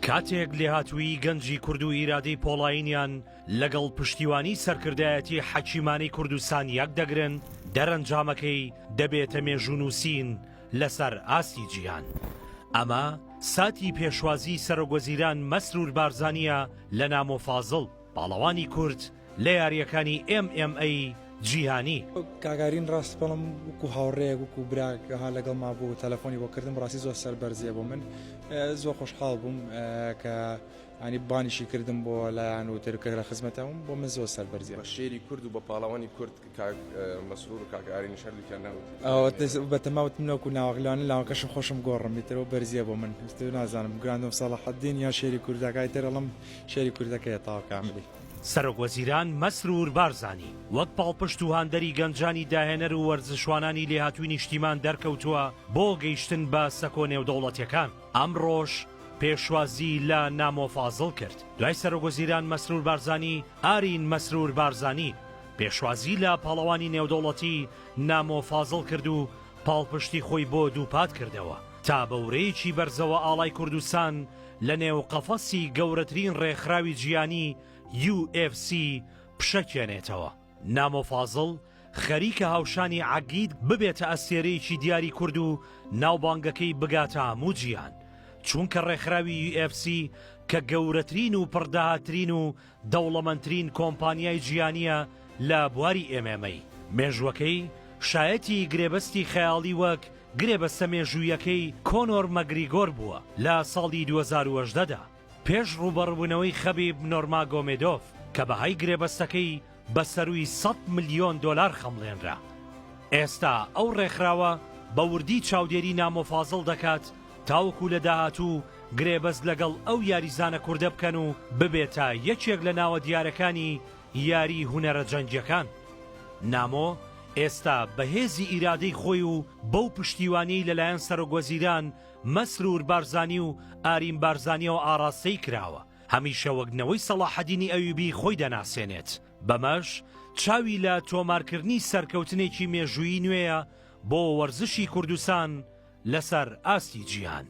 کاتێک لێهاتووی گەنجی کورد و ئیرادەی پۆڵاینیان لەگەڵ پشتیوانی سەرکردایەتی حەکیمانەی کوردستان یەک دەگرن دەرەنجامەکەی دەبێتە مێژوونووسین لەسەر ئاستی جیهان. ئەمە ساتی پێشوازی سەرۆکوەزیران مەسرور بارزانیە لە نامۆفازڵ پاڵەوانی کورد لە یاریەکانی MMA جیهانی. کاگارین ڕاست بەڵم وکو هاوڕێک وکو براگەها لەگەڵ ما بوو تەلەفۆنی بۆ کردم ڕاستی زۆر سەربەرزیە بۆ من زۆر خۆشحاڵ بووم کە ینی بانیشی کردم بۆ لایەن و ترکە لە خزمەتەوە بۆ من زۆر سەربەرزیە بە شێری کورد و بە پاڵەوانی کورد مەسرور و کاگارین شەرێکیان بەتەماوت منەوەکو ناوەغلوانە لاوەکەشم خۆشم گۆڕم میترەوە بەرزیە بۆ من نازانم گراندۆم ساڵەحەدین یا شێری کوردەکەی تەرەڵم شێری کوردەکەیە تاوا کاملی. سەرۆکوەزیران مەسرور بارزانی وەک پاڵپشت و هاندەری گەنجانی داهێنەر و وەرزشوانانی لێهاتووی نیشتیمان دەرکەوتووە بۆ گەیشتن بە سەکۆ نێودەوڵەتیەکان. ئەمڕۆژ پێشوازی لە نامۆفازڵ کرد. دوای سەرۆکوەزیران مەسرور بارزانی ئارین مەسرور بارزانی پێشوازی لە پاڵەوانی نێودەوڵەتی نامۆفازڵ کرد و پاڵپشتی خۆی بۆ دووپات کردەوە تا بەورەیەکی بەرزەوە ئاڵای کوردستان لە نێو قەفەسی گەورەترین ڕێکخراوی جیهانی UFC پشەکێنێتەوە. نامۆفازڵ خەریکە هاوشانی عەگید ببێتە ئەستێرەیەکی دیاری کورد و ناوبانگەکەی بگاتە هەموو جیهان، چونکە ڕێکخراوی UFC کە گەورەترین و پڕداهاترین و دەوڵەمەندترین کۆمپانیای جیهانیە لە بواری MMA. مێژوەکەی شایەتی گرێبەستی خەیاڵی وەک گرێبەستە مێژوویەکەی کۆنۆر مەگریگۆر بووە لە ساڵی 2018دا پێش ڕوبەڕبوونەوەی خەبیب نۆرماگۆمێدۆف کە بەهای گرێبەستەکەی بە سەروی $100 ملیۆن خەمڵێنرا. ئێستا ئەو ڕێکخراوە بە وردی چاودێری نامۆفازڵ دەکات تاوەکو لە داهاتوو گرێبەست لەگەڵ ئەو یاریزانە کوردە بکەن و ببێتە یەکێک لە ناوە دیارەکانی یاری هونەرە جەنگیەکان. نامۆ ئێستا بەهێزی ئیرادەی خۆی و بەو پشتیوانی لەلایەن سەرۆکوەزیران مەسرور بارزانی و ئارین بارزانیەوە ئاراستەی کراوە. هەمیشە وەکنەوەی سەلاحەدینی ئەیوبی خۆی دەناسێنێت. بەمەش چاوی لە تۆمارکردنی سەرکەوتنێکی مێژوویی نوێیە بۆ وەرزشی کوردستان لەسەر ئاستی جیهان.